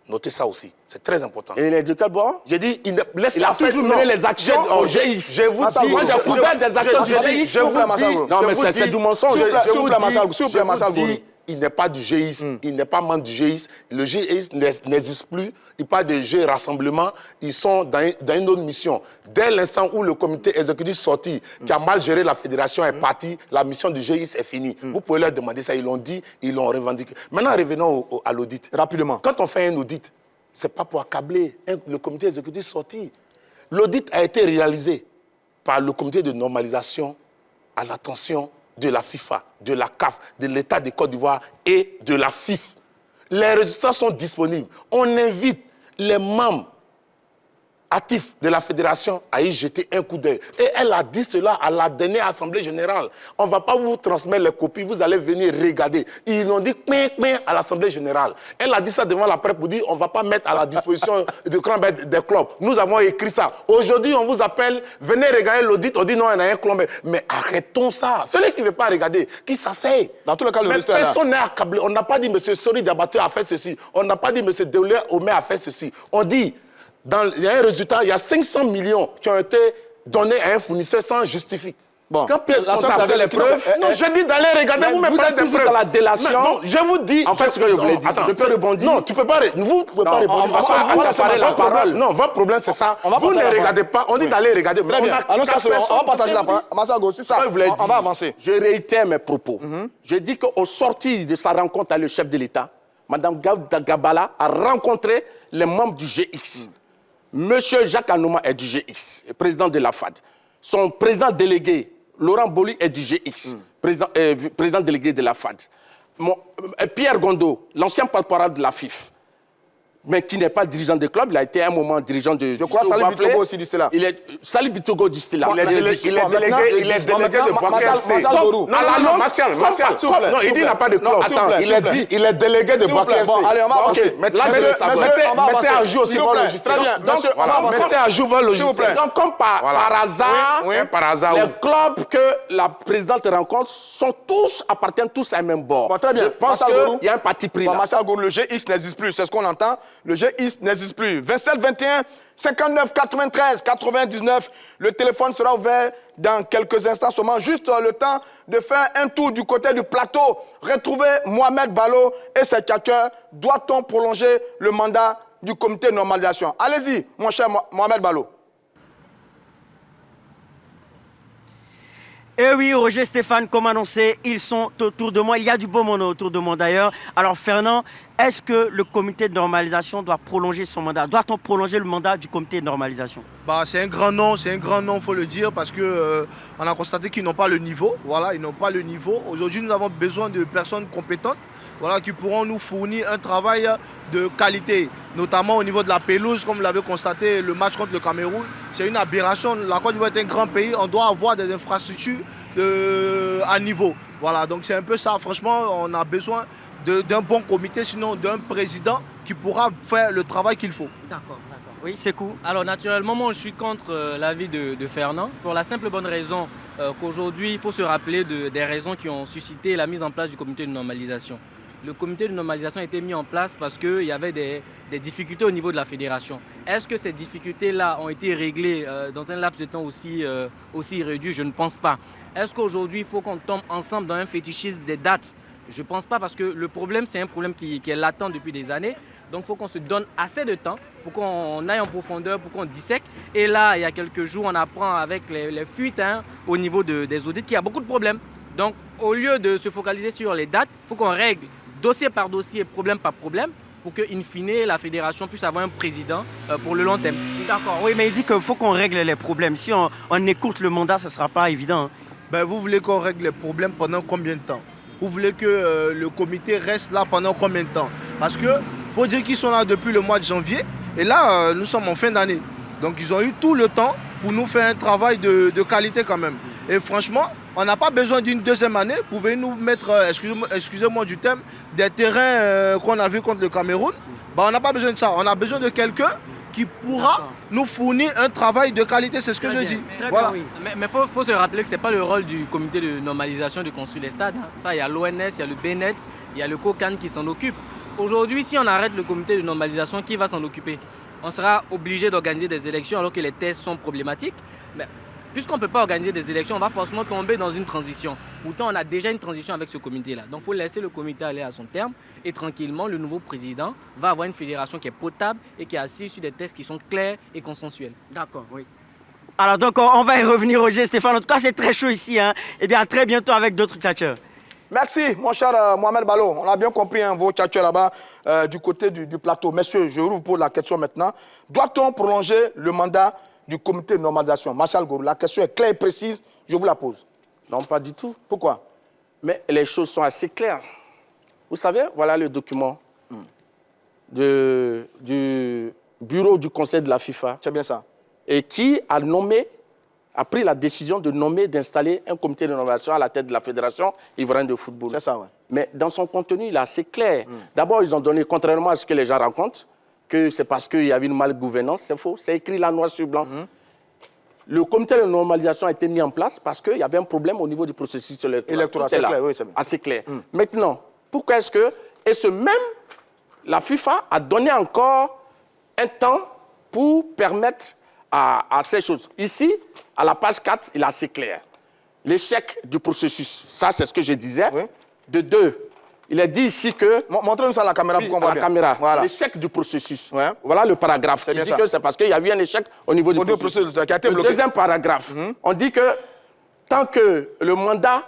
Notez ça aussi, c'est très important. Et il est de quel bord? J'ai dit, il a toujours mené les actions au GIS. Je vous dis, moi j'ai couvert des actions du GIS. Je vous dis, non mais c'est du mensonge. Je vous dis, il n'est pas du GIS, il n'est pas membre du GIS. Le GIS n'existe plus. Il parle de jeux et rassemblements. Ils sont dans une autre mission. Dès l'instant où le comité exécutif sorti, qui a mal géré la fédération, est parti, la mission du GIS est finie. Vous pouvez leur demander ça. Ils l'ont dit, ils l'ont revendiqué. Maintenant, revenons à l'audit. Rapidement. Quand on fait un audit, ce n'est pas pour accabler le comité exécutif sorti. L'audit a été réalisé par le comité de normalisation à l'attention de la FIFA, de la CAF, de l'État de Côte d'Ivoire et de la FIF. Les résultats sont disponibles. On invite les membres actifs de la fédération à y jeter un coup d'œil. Et elle a dit cela à la dernière assemblée générale. On ne va pas vous transmettre les copies, vous allez venir regarder. Ils ont dit à l'assemblée générale. Elle a dit ça devant la presse pour dire on ne va pas mettre à la disposition des clubs. Nous avons écrit ça. Aujourd'hui, on vous appelle, venez regarder l'audit, on dit non, il y a un club. Mais arrêtons ça. Celui qui ne veut pas regarder, qui s'asseye. Dans tous les cas, le résultat personne n'est accablé. On n'a pas dit M. Sori Diabaté a fait ceci. On n'a pas dit M. Deoulé Omer a fait ceci. On dit il y a un résultat, il y a 500 millions qui ont été donnés à un fournisseur sans justifier. Bon, quand les preuves, non, je dis d'aller regarder, vous me parlez des preuves. Dans la délation. Non, je vous dis. En fait, ce que je voulais dire, je peux rebondir. Non, tu peux pas. Vous ne pouvez pas répondre. la parole. Non, votre problème, c'est ça. Vous ne regardez pas. On dit d'aller regarder. Très bien. On va partager la parole. Massago, sur ça, on va avancer. Je réitère mes propos. Je dis qu'au sorti de sa rencontre avec le chef de l'État, Mme Gabala a rencontré les membres du GX. Monsieur Jacques Anouma est du GX, président de la FAD. Son président délégué, Laurent Boli, est du GX, président délégué de la FAD. Pierre Gondo, l'ancien porte-parole de la FIF, mais qui n'est pas dirigeant de club, il a été à un moment dirigeant de... Je crois que Salih Bitogo aussi dit cela. Salih Bitogo dit cela. Il est délégué de Boaké. Non, Martial. Non, il dit qu'il n'a pas de club. Il est délégué de Boaké. Allez, on va avancer. Mettez à jour aussi votre logistique. Mettez à jour votre logistique. Donc, comme par hasard, les clubs que la présidente rencontre appartiennent tous à un même bord. Très bien. Je pense qu'il y a un parti pris là. Martial Gourou, le GX n'existe plus, c'est ce qu'on entend. Le GX n'existe plus. 27 21 59 93 99. Le téléphone sera ouvert dans quelques instants seulement. Juste le temps de faire un tour du côté du plateau. Retrouver Mohamed Balo et ses tchatcheurs. Doit-on prolonger le mandat du comité de normalisation? Allez-y, mon cher Mohamed Balo. Eh oui, Roger Stéphane, comme annoncé, ils sont autour de moi. Il y a du beau monde autour de moi d'ailleurs. Alors Fernand, est-ce que le comité de normalisation doit prolonger son mandat? Doit-on prolonger le mandat du comité de normalisation? C'est un grand nom, il faut le dire, parce qu'on a constaté qu'ils n'ont pas le niveau. Voilà, ils n'ont pas le niveau. Aujourd'hui, nous avons besoin de personnes compétentes, voilà, qui pourront nous fournir un travail de qualité, notamment au niveau de la pelouse, comme vous l'avez constaté, le match contre le Cameroun. C'est une aberration. La Côte d'Ivoire est un grand pays, on doit avoir des infrastructures à niveau. Voilà, donc c'est un peu ça. Franchement, on a besoin d'un bon comité, sinon d'un président qui pourra faire le travail qu'il faut. D'accord. Oui, c'est cool. Alors naturellement, moi je suis contre l'avis de Fernand, pour la simple bonne raison qu'aujourd'hui, il faut se rappeler des raisons qui ont suscité la mise en place du comité de normalisation. Le comité de normalisation a été mis en place parce qu'il y avait des difficultés au niveau de la fédération. Est-ce que ces difficultés-là ont été réglées dans un laps de temps aussi réduit? Je ne pense pas. Est-ce qu'aujourd'hui, il faut qu'on tombe ensemble dans un fétichisme des dates? Je ne pense pas, parce que le problème, c'est un problème qui est latent depuis des années. Donc il faut qu'on se donne assez de temps pour qu'on aille en profondeur, pour qu'on dissèque. Et là, il y a quelques jours, on apprend avec les fuites au niveau des audits qu'il y a beaucoup de problèmes. Donc au lieu de se focaliser sur les dates, il faut qu'on règle dossier par dossier, problème par problème, pour que, in fine, la fédération puisse avoir un président pour le long terme. D'accord, oui, mais il dit qu'il faut qu'on règle les problèmes. Si on écoute le mandat, ça ne sera pas évident. Vous voulez qu'on règle les problèmes pendant combien de temps? Vous voulez que le comité reste là pendant combien de temps? Parce que faut dire qu'ils sont là depuis le mois de janvier. Et là, nous sommes en fin d'année. Donc, ils ont eu tout le temps pour nous faire un travail de qualité quand même. Et franchement, on n'a pas besoin d'une deuxième année. Vous pouvez nous mettre, excusez-moi du terme, des terrains qu'on a vus contre le Cameroun. On n'a pas besoin de ça. On a besoin de quelqu'un qui pourra nous fournir un travail de qualité. C'est ce que je dis. Voilà. Oui. Mais faut se rappeler que ce n'est pas le rôle du comité de normalisation de construire des stades. Ça, il y a l'ONS, il y a le BNet, il y a le COCAN qui s'en occupe. Aujourd'hui, si on arrête le comité de normalisation, qui va s'en occuper? On sera obligé d'organiser des élections alors que les tests sont problématiques. Mais puisqu'on ne peut pas organiser des élections, on va forcément tomber dans une transition. Pourtant, on a déjà une transition avec ce comité-là. Donc, il faut laisser le comité aller à son terme. Et tranquillement, le nouveau président va avoir une fédération qui est potable et qui est assise sur des tests qui sont clairs et consensuels. D'accord, oui. Alors, donc, on va y revenir, Roger Stéphane. En tout cas, c'est très chaud ici. Eh bien, à très bientôt avec d'autres tchatcheurs. Merci, mon cher Mohamed Balo. On a bien compris vos tchatcheurs là-bas du côté du plateau. Messieurs, je vous pose la question maintenant. Doit-on prolonger le mandat du comité de normalisation? Martial Gourou, la question est claire et précise. Je vous la pose. Non, pas du tout. Pourquoi? Mais les choses sont assez claires. Vous savez, voilà le document du bureau du conseil de la FIFA. C'est bien ça. Et qui a pris la décision d'installer un comité de nomination à la tête de la Fédération ivoirienne de football. C'est ça, oui. Mais dans son contenu, il est assez clair. D'abord, ils ont donné, contrairement à ce que les gens racontent, que c'est parce qu'il y avait une malgouvernance. C'est faux. C'est écrit là, noir sur blanc. Le comité de normalisation a été mis en place parce qu'il y avait un problème au niveau du processus électoral. C'est clair, oui, c'est bien. Assez clair. Maintenant, pourquoi est-ce que... Et la FIFA a donné encore un temps pour permettre à ces choses. Ici, à la page 4, il est assez clair. L'échec du processus, ça c'est ce que je disais. Oui. De 2, il est dit ici que... Montrez-nous ça à la caméra pour qu'on voit bien. Caméra. Voilà. L'échec du processus. Ouais. Voilà le paragraphe. C'est qui bien dit ça. que c'est parce qu'il y a eu un échec au niveau du processus. Qui a été Le bloqué. deuxième paragraphe, on dit que tant que le mandat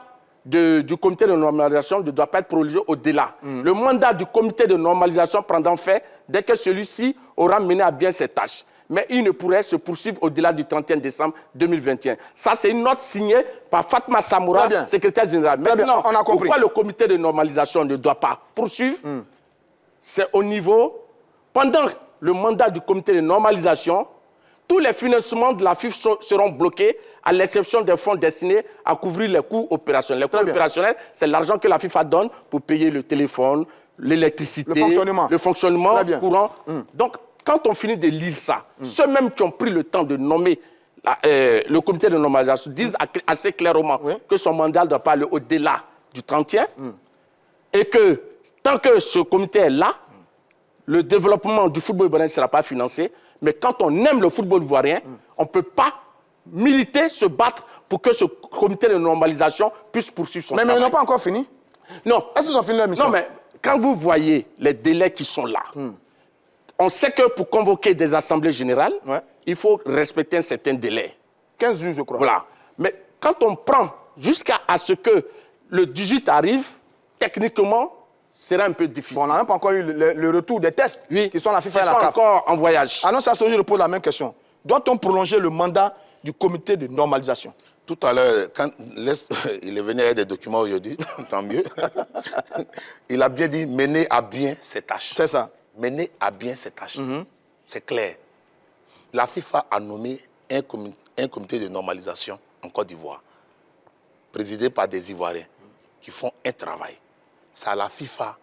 du comité de normalisation ne doit pas être prolongé au-delà. Le mandat du comité de normalisation prendra fin dès que celui-ci aura mené à bien ses tâches. Mais il ne pourrait se poursuivre au-delà du 31 décembre 2021. Ça, c'est une note signée par Fatma Samoura, secrétaire général. Maintenant, on a compris. Pourquoi le comité de normalisation ne doit pas poursuivre? C'est au niveau... Pendant le mandat du comité de normalisation, tous les financements de la FIFA seront bloqués, à l'exception des fonds destinés à couvrir les coûts opérationnels. Les coûts opérationnels, c'est l'argent que la FIFA donne pour payer le téléphone, l'électricité, le fonctionnement courant. Donc, quand on finit de lire ça, ceux même qui ont pris le temps de nommer le comité de normalisation disent assez clairement que son mandat ne doit pas aller au-delà du 31 et que tant que ce comité est là, le développement du football ivoirien ne sera pas financé. Mais quand on aime le football ivoirien, on ne peut pas militer, se battre pour que ce comité de normalisation puisse poursuivre son travail. Mais ils n'ont pas encore fini? Non. Est-ce qu'ils ont fini leur mission? Non, mais quand vous voyez les délais qui sont là, on sait que pour convoquer des assemblées générales, il faut respecter un certain délai. 15 jours, je crois. Voilà. Mais quand on prend jusqu'à ce que le 18 arrive, techniquement, sera un peu difficile. Bon, on n'a même pas encore eu le retour des tests qui sont à la FIFA et à la CAF. Ils sont encore en voyage. Ah non, ça, je pose la même question. Doit-on prolonger le mandat du comité de normalisation? Tout à l'heure, quand il est venu avec des documents aujourd'hui, tant mieux. Il a bien dit mener à bien ses tâches. C'est ça. Mener à bien ses tâches. C'est clair. La FIFA a nommé un comité de normalisation en Côte d'Ivoire, présidé par des Ivoiriens qui font un travail. C'est à la FIFA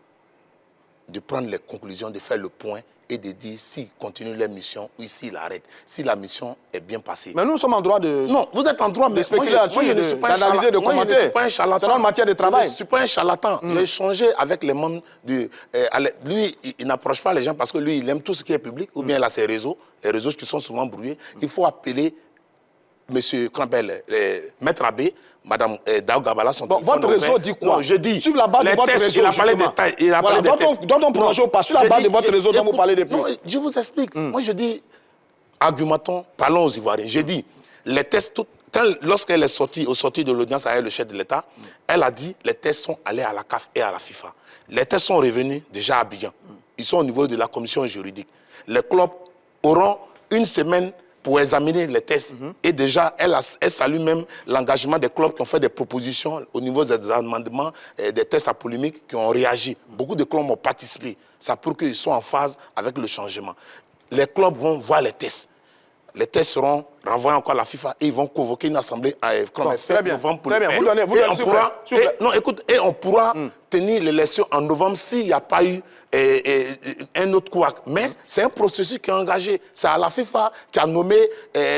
de prendre les conclusions, de faire le point et de dire s'ils continuent leur mission ou s'ils arrêtent. Si la mission est bien passée. Mais nous sommes en droit de... Non, vous êtes en droit de spéculer là-dessus, d'analyser, de commenter. Je ne suis pas un charlatan. C'est notre matière de travail. Je ne suis pas un charlatan. J'ai échangé avec les membres du... lui, il n'approche pas les gens parce que lui, il aime tout ce qui est public, ou bien il a ses réseaux, les réseaux qui sont souvent brouillés. Il faut appeler Monsieur Maître Abbé, Madame Daou Gabala, son bon, votre réseau dit quoi? Non, je dis... Sur la base de votre réseau, il a parlé des tailles. Il a parlé des tests. Dont on prolonge pas. Sur la base de votre réseau dont vous parlez depuis. Non, je vous explique. Moi, je dis, argumentons, parlons aux Ivoiriens. J'ai dit, les tests, lorsqu'elle est sortie, au sorti de l'audience avec le chef de l'État, elle a dit, les tests sont allés à la CAF et à la FIFA. Les tests sont revenus déjà à Abidjan. Ils sont au niveau de la commission juridique. Les clubs auront une semaine pour examiner les tests. Et déjà, elle salue même l'engagement des clubs qui ont fait des propositions au niveau des amendements, des tests à polémique, qui ont réagi. Beaucoup de clubs ont participé. Ça prouve qu'ils sont en phase avec le changement. Les clubs vont voir les tests. Les tests seront renvoyés encore à la FIFA et ils vont convoquer une assemblée à très bien. Très bien. Vous donnez, et on pourra tenir l'élection en novembre s'il n'y a pas eu un autre couac. Mais c'est un processus qui est engagé. C'est à la FIFA qui a nommé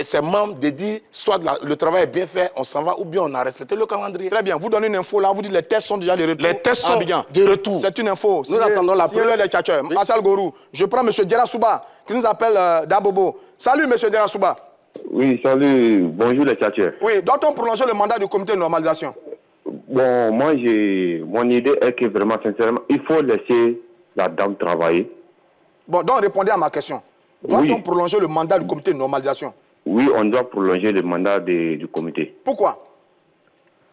ses membres de dire soit le travail est bien fait, on s'en va, ou bien on a respecté le calendrier. Très bien. Vous donnez une info là, vous dites les tests sont déjà de retour. Les tests sont de retour. C'est une info. Nous attendons la preuve. Oui. Marcel Gourou, je prends M. Djera Souba qui nous appelle d'Abobo. Salut M. Djera Souba. Oui, salut. Bonjour les tchatchers. Oui, doit-on prolonger le mandat du comité de normalisation? Bon, moi, mon idée est que vraiment, sincèrement, il faut laisser la dame travailler. Bon, donc répondez à ma question. Doit-on prolonger le mandat du comité de normalisation? Oui, on doit prolonger le mandat du comité. Pourquoi?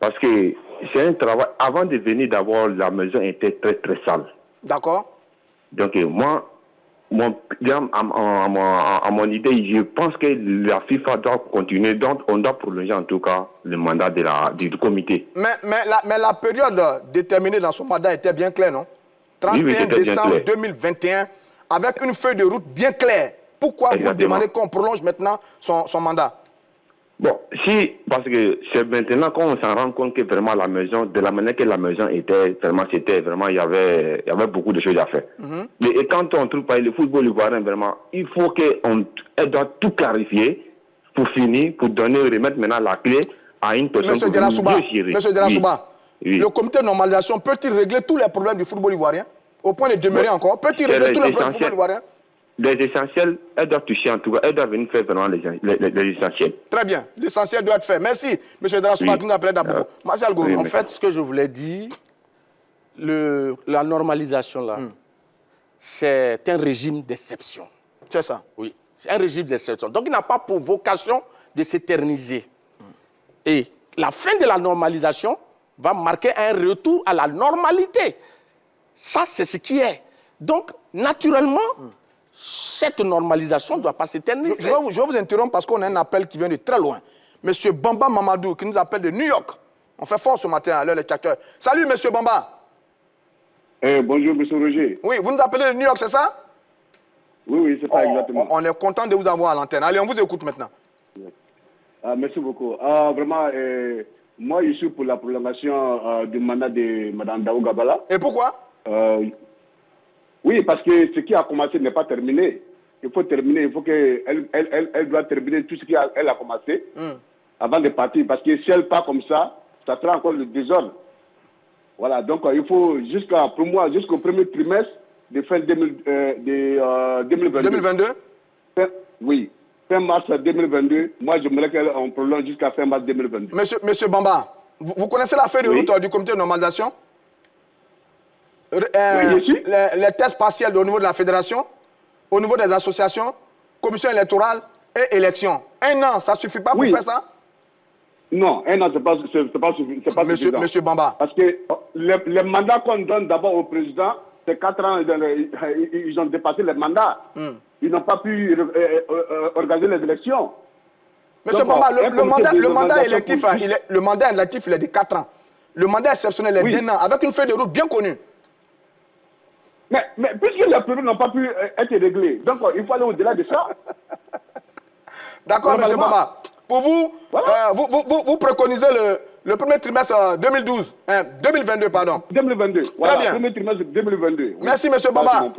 Parce que c'est un travail. Avant de venir, d'abord, la maison était très, très sale. D'accord. Donc, moi, à mon idée, je pense que la FIFA doit continuer, donc on doit prolonger en tout cas le mandat du comité. Mais la période déterminée dans son mandat était bien claire, non? 31 décembre 2021 avec une feuille de route bien claire. Pourquoi vous demandez qu'on prolonge maintenant son mandat? Bon, si, parce que c'est maintenant qu'on s'en rend compte que vraiment la maison, de la manière que la maison était, vraiment, il y avait beaucoup de choses à faire. Et quand on trouve pas le football ivoirien, vraiment, il faut qu'on doit tout clarifier pour finir, pour remettre maintenant la clé à une personne. Monsieur Delassouba, le comité de normalisation peut-il régler tous les problèmes du football ivoirien? Au point de demeurer encore, peut-il régler tous les problèmes du football ivoirien? Les essentiels, elles doivent toucher en tout cas, elles doivent venir faire vraiment les essentiels. Très bien, l'essentiel doit être fait. Merci, M. Delassouba, qui nous appelait d'abord. Martial Gourou. En fait, ce que je voulais dire, la normalisation là, c'est un régime d'exception. C'est ça? Oui, c'est un régime d'exception. Donc il n'a pas pour vocation de s'éterniser. Et la fin de la normalisation va marquer un retour à la normalité. Ça, c'est ce qui est. Donc, naturellement, cette normalisation ne doit pas s'éterniser. Je vais vous interrompre parce qu'on a un appel qui vient de très loin. Monsieur Bamba Mamadou, qui nous appelle de New York. On fait fort ce matin à l'heure des tchatteurs. Salut, Monsieur Bamba. Bonjour, Monsieur Roger. Oui, vous nous appelez de New York, c'est ça? Oui, c'est ça, exactement. On est content de vous avoir à l'antenne. Allez, on vous écoute maintenant. Merci beaucoup. Vraiment, moi, je suis pour la prolongation du mandat de Mme Daou Gabala. Et pourquoi? Oui, parce que ce qui a commencé n'est pas terminé. Il faut terminer, il faut qu'elle doit terminer tout ce qu'elle a commencé avant de partir. Parce que si elle part comme ça sera encore le désordre. Voilà, donc il faut jusqu'au premier trimestre de fin 2022. 2022? Oui, fin mars 2022. Moi, je voudrais qu'on prolonge jusqu'à fin mars 2022. Monsieur Bamba, vous connaissez la feuille de route du comité de normalisation? Les tests partiels au niveau de la fédération, au niveau des associations, commission électorale et élections. 1 an, ça ne suffit pas pour faire ça? Non, 1 an, ce n'est pas suffisant. Monsieur Bamba. Parce que les mandats qu'on donne d'abord au président, c'est 4 ans, ils ont dépassé les mandats. Ils n'ont pas pu organiser les élections. Monsieur Bamba, le mandat électif, il est de 4 ans. Le mandat exceptionnel est d'1 an, avec une feuille de route bien connue. Mais puisque les problèmes n'ont pas pu être réglés, donc il faut aller au-delà de ça. D'accord, M. Bamba. Pour vous, voilà. Vous préconisez le premier trimestre 2022, pardon. 2022, voilà, très bien. Premier trimestre 2022. Oui. Merci, M. Bamba.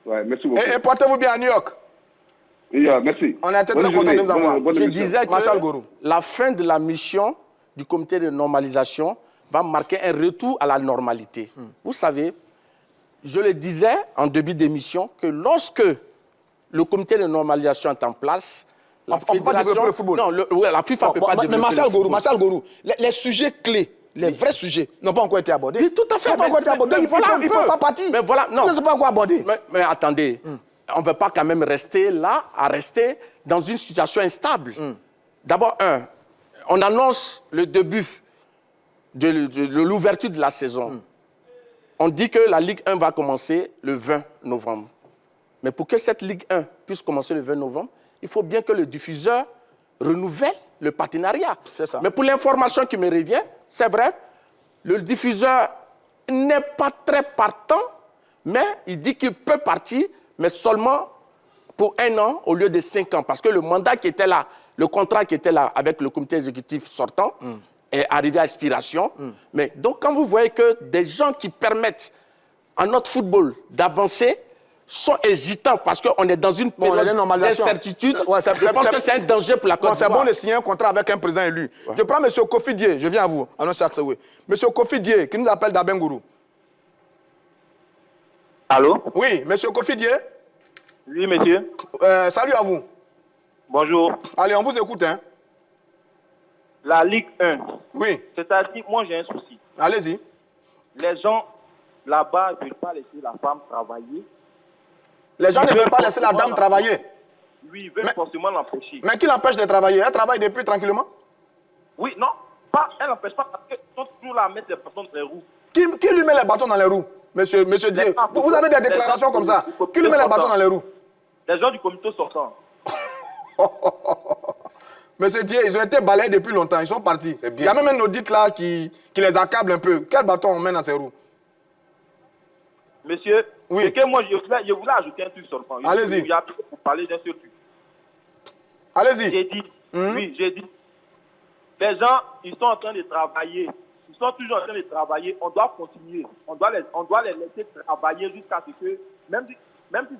Ouais, merci beaucoup. Et portez-vous bien à New York. Merci. On a été très content de vous avoir. Je disais que la fin de la mission du comité de normalisation va marquer un retour à la normalité. Vous savez, je le disais en début d'émission que lorsque le comité de normalisation est en place, la fédération... le football. Non, la FIFA ne peut pas développer le football. Martial Gourou, les sujets clés, les vrais sujets n'ont pas encore été abordés. Oui, tout à fait. Ils n'ont pas encore été abordés. Ils ne peuvent pas partir. Mais voilà, non. Ils ne sont pas encore abordés. Mais attendez, on ne peut pas quand même rester là, à rester dans une situation instable. D'abord, on annonce le début de l'ouverture de la saison. On dit que la Ligue 1 va commencer le 20 novembre. Mais pour que cette Ligue 1 puisse commencer le 20 novembre, il faut bien que le diffuseur renouvelle le partenariat. C'est ça. Mais pour l'information qui me revient, c'est vrai, le diffuseur n'est pas très partant, mais il dit qu'il peut partir, mais seulement pour 1 an au lieu de 5 ans. Parce que le mandat qui était là, le contrat qui était là avec le comité exécutif sortant, est arrivé à expiration. Mais donc, quand vous voyez que des gens qui permettent à notre football d'avancer sont hésitants parce qu'on est dans une période d'incertitude, je pense que c'est un danger pour la Côte d'Ivoire. C'est bon de signer un contrat avec un président élu. Je prends M. Kofi Dié, je viens à vous. M. Kofi Dié, qui nous appelle d'Abengourou. Allô? Oui, M. Kofi Dié. Oui, monsieur. Salut à vous. Bonjour. Allez, on vous écoute. Hein. La Ligue 1. Oui. C'est-à-dire, moi j'ai un souci. Allez-y. Les gens là-bas ne veulent pas laisser la femme travailler. Les gens ne veulent pas laisser la dame travailler. Oui, ils veulent forcément l'empêcher. Mais qui l'empêche de travailler? Elle travaille depuis tranquillement? Oui, non. Elle n'empêche pas parce qu'ils sont toujours là à mettre les bâtons dans les roues. Qui lui met les bâtons dans les roues? Monsieur Dié, vous avez des déclarations comme ça. Qui lui met les bâtons dans les roues? Les gens du comité sortant. Monsieur Dié, ils ont été balayés depuis longtemps, ils sont partis. Il y a même un audit là qui les accable un peu. Quel bâton on met dans ces roues? Monsieur, Oui. C'est que moi, je voulais ajouter un truc sur le point. Allez-y. Il y a pour parler d'un seul truc. Allez-y. J'ai dit, oui, j'ai dit, les gens, ils sont en train de travailler. Ils sont toujours en train de travailler. On doit continuer. On doit les laisser travailler jusqu'à ce que, même si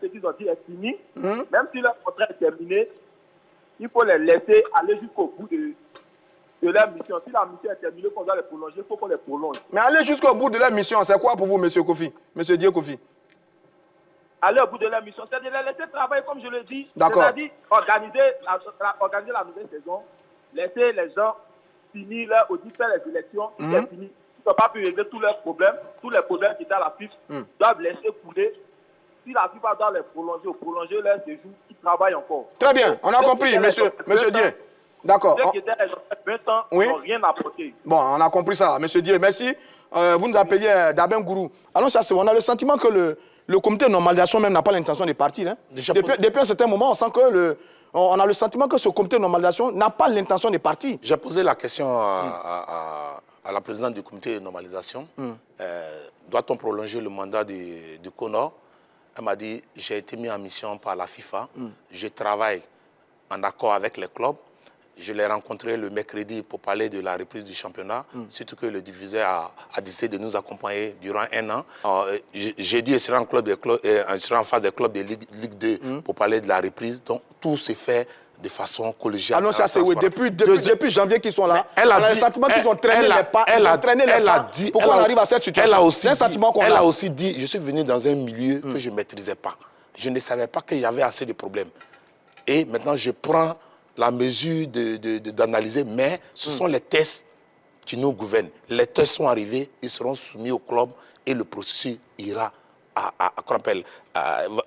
ce qu'ils ont dit est fini, même si leur contrat est terminé, il faut les laisser aller jusqu'au bout de leur mission. Si la mission est terminée, qu'on doit les prolonger, il faut qu'on les prolonge. Mais aller jusqu'au bout de leur mission, c'est quoi pour vous, M. Kofi? M. Dieu Kofi? Aller au bout de leur mission, c'est de les laisser travailler, comme je le dis. D'accord. C'est-à-dire organiser la nouvelle saison, laisser les gens finir leur audit, faire les élections, c'est fini. Ils n'ont pas pu régler tous leurs problèmes, tous les problèmes qui étaient à la FIFA, doivent laisser couler. Si la FIFA doit les prolonger ou prolonger leur séjour, ils travaillent encore. Très bien, on a compris, monsieur Dieu. D'accord. Ceux qui étaient les 20 ans n'ont rien apporté. Bon, on a compris ça, monsieur Dieu. Merci. Vous nous appeliez Dabin Gourou. Alors, on a le sentiment que le comité de normalisation même n'a pas l'intention de partir. Hein. Depuis un certain moment, on sent que on a le sentiment que ce comité de normalisation n'a pas l'intention de partir. J'ai posé la question à la présidente du comité de normalisation. Doit-on prolonger le mandat du CONOR? Elle m'a dit, j'ai été mis en mission par la FIFA. Je travaille en accord avec les clubs. Je l'ai rencontré le mercredi pour parler de la reprise du championnat, surtout que le diviseur a décidé de nous accompagner durant 1 an. J'ai dit, il sera en phase des clubs de Ligue 2 pour parler de la reprise. Donc, tout se fait de façon collégiale. Ah non, ça c'est oui. Depuis janvier qu'ils sont là, on a le sentiment qu'ils ont traîné les pas. Pour qu'on arrive à cette situation. C'est un sentiment qu'on a. Elle a aussi dit, je suis venu dans un milieu que je ne maîtrisais pas. Je ne savais pas qu'il y avait assez de problèmes. Et maintenant, je prends la mesure d'analyser, mais ce sont les tests qui nous gouvernent. Les tests sont arrivés, ils seront soumis au club et le processus ira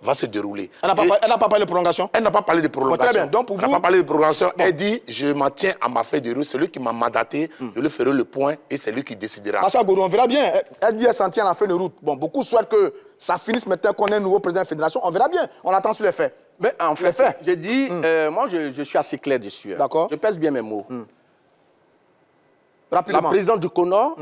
va se dérouler. Elle n'a pas parlé de prolongation? Elle n'a pas parlé de prolongation. Bon, très bien. Donc pour vous... Elle n'a pas parlé de prolongation. Bon. Elle dit, je m'en tiens à ma feuille de route. C'est lui qui m'a mandaté, je lui ferai le point et c'est lui qui décidera. Massa Gourou, on verra bien. Elle dit qu'elle s'en tient à la feuille de route. Bon, beaucoup souhaitent que ça finisse maintenant qu'on ait un nouveau président de la fédération. On verra bien. On attend sur les faits. Mais en fait, j'ai dit, moi je suis assez clair dessus. D'accord. Je pèse bien mes mots. Rapidement. La présidente du CONOR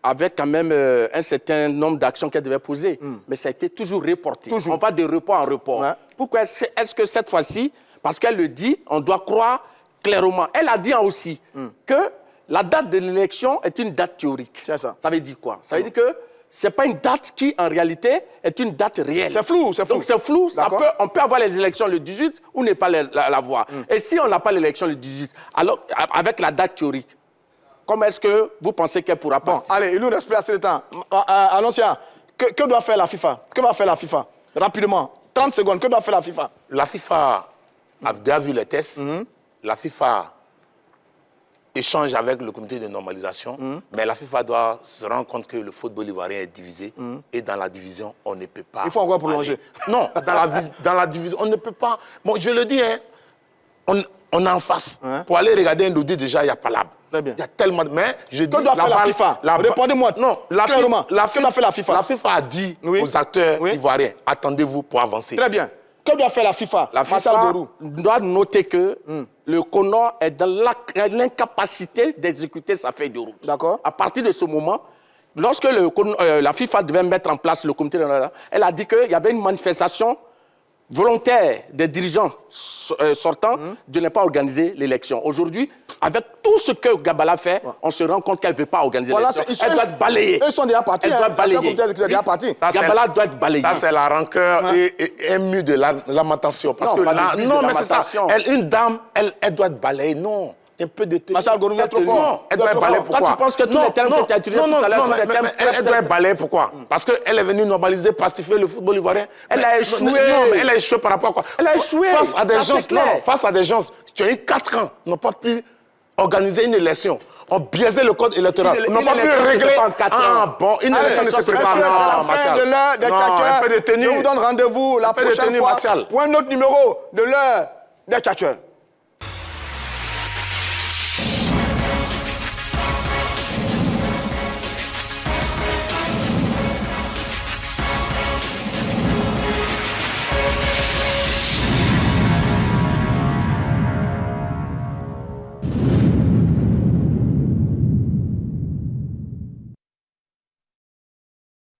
avait quand même un certain nombre d'actions qu'elle devait poser, mais ça a été toujours reporté. On va de report en report. Ouais. Pourquoi est-ce que cette fois-ci, parce qu'elle le dit, on doit croire clairement. Elle a dit aussi que la date de l'élection est une date théorique. C'est ça. Ça veut dire quoi? Ça veut dire que ce n'est pas une date qui, en réalité, est une date réelle. C'est flou, c'est flou. Donc c'est flou, on peut avoir les élections le 18 ou ne pas l'avoir. Et si on n'a pas l'élection le 18, alors avec la date théorique, comment est-ce que vous pensez qu'elle pourra partir? Bon, allez, il nous reste plus assez de temps. Annoncia, que doit faire la FIFA? Que va faire la FIFA? Rapidement, 30 secondes, que doit faire la FIFA? La FIFA a déjà vu les tests. La FIFA échange avec le comité de normalisation, mais la FIFA doit se rendre compte que le football ivoirien est divisé et dans la division, on ne peut pas... Il faut encore prolonger. Non, dans la division, on ne peut pas... Bon, je le dis, on est en face. Pour aller regarder un audit, déjà, il y a Palab. Très bien. Il y a tellement de... Mais je dis... Que doit faire la FIFA? Répondez-moi clairement. Que doit faire la FIFA? La FIFA a dit aux acteurs ivoiriens, attendez-vous pour avancer. Très bien. Que doit faire la FIFA? La FIFA doit noter que le CONOR est dans l'incapacité d'exécuter sa feuille de route. D'accord. À partir de ce moment, lorsque la FIFA devait mettre en place le comité de normalisation, elle a dit qu'il y avait une manifestation volontaire des dirigeants sortants de ne pas organiser l'élection. Aujourd'hui, avec tout ce que Gabala fait, on se rend compte qu'elle ne veut pas organiser l'élection. Elle doit être balayée. Ils sont déjà partis. Elle doit être balayée. Gabala doit être balayée. Ça, c'est la rancœur et un mur de lamentation. Parce que non, mais c'est ça. Une dame, elle doit être balayée. Non. Un peu de tenue. Massa Gourou, trop fort. Non, elle doit être balayée. Pourquoi? Toi, tu penses que tous les termes que tu as utilisés tout à l'heure sont des termes... Elle doit être balayée. Pourquoi? Parce qu'elle est venue normaliser, pacifier le football ivoirien. Elle a échoué. Non, mais elle a échoué par rapport à quoi? Elle a échoué. Face à des gens qui ont eu 4 ans, n'ont pas pu organiser une élection. On biaisé le code électoral. On n'a pas pu régler. Ah bon, une élection ne se prépare pas. Non, Martial. De l'heure des tchatcheurs. Je vous donne rendez-vous la prochaine fois pour un autre numéro de l'heure des tchatcheurs.